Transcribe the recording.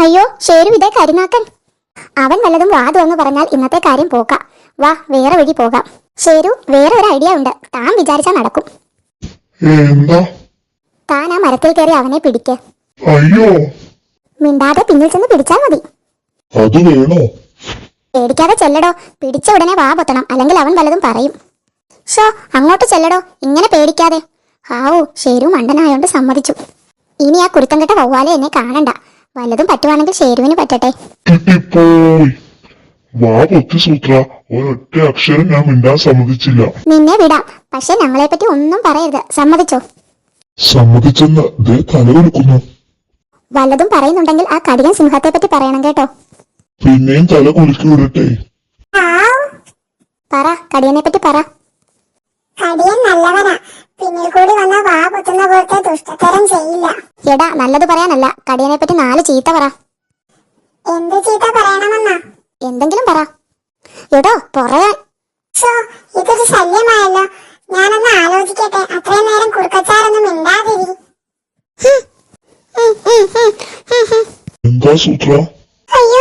അയ്യോ ശരി, ഇതേ കരിനാക്കൻ. അവൻ വല്ലതും വാ തുറന്നു പറഞ്ഞാൽ ഇന്നത്തെ കാര്യം പോക്കാം. വാ, വേറെ വഴി പോകാം. ശരു, വേറെ ഒരു ഐഡിയ ഉണ്ട്. താൻ വിചാരിച്ചാൽ നടക്കും. എന്താ? താൻ ആ മരത്തിൽ കയറി അവനെ പിടിക്ക്. അയ്യോ, മിണ്ടാതെ പിന്നിൽ ചെന്ന് പിടിച്ചാൽ മതി. അത് വേണോ? പേടിക്കാതെ ചെല്ലടോ. പിടിച്ച ഉടനെ വാ പൊത്തണം, അല്ലെങ്കിൽ അവൻ വല്ലതും പറയും. ഷോ, അങ്ങോട്ട് ചെല്ലടോ, ഇങ്ങനെ പേടിക്കാതെ. ഹാവൂ, ശരു മണ്ടനായോണ്ട് സമ്മതിച്ചു. ഇനി ആ കുരുത്തം കെട്ട വവ്വാലെ എന്നെ കാണണ്ട. വല്ലതും പറ്റുവാണെങ്കിൽ ശരുവിന് പറ്റട്ടെ. കിട്ടിപ്പോയി. വാ പൊത്തി സൂത്ര, ഒരൊറ്റ അക്ഷരം ഞാൻ മിണ്ടാൻ സമ്മതിച്ചില്ല. നിന്നെ വിടാം, പക്ഷെ ഞങ്ങളെപ്പറ്റി ഒന്നും പറയരുത്. സമ്മതിച്ചോ? സമ്മതിച്ചെന്ന് ദേ തല കൊടുക്കുന്നു. വല്ലതും പറയുന്നുണ്ടെങ്കിൽ ആ കടിയൻ സിംഹത്തെ പറ്റി പറയണം കേട്ടോ. പിന്നെയും തല കുലുക്കി വിടട്ടെ. പറ, കടിയനെ പറ്റി പറ. കടിയൻ നല്ലവനാ. പിന്നിൽ കൂടി വന്ന വാ പൊത്തുന്ന പോലത്തെ ദുഷ്ടത്തരം ചെയ്യില്ല. എടാ, നല്ലത് പറയാനല്ല, കടിയനെ പറ്റി 4 ചീത്ത പറ. എന്ത് ചീത്ത പറയണമെന്നാ? എന്തെങ്കിലും പറ. എടോ, പറയാൻ. ഷോ, ഇതൊരു ശല്യമായല്ലോ. ഞാനൊന്ന് ആലോചിക്കട്ടെ. അത്രയും നേരം കുറുക്കച്ചാറൊന്നും മിണ്ടാതിരി. എന്താ സൂത്ര? അയ്യോ,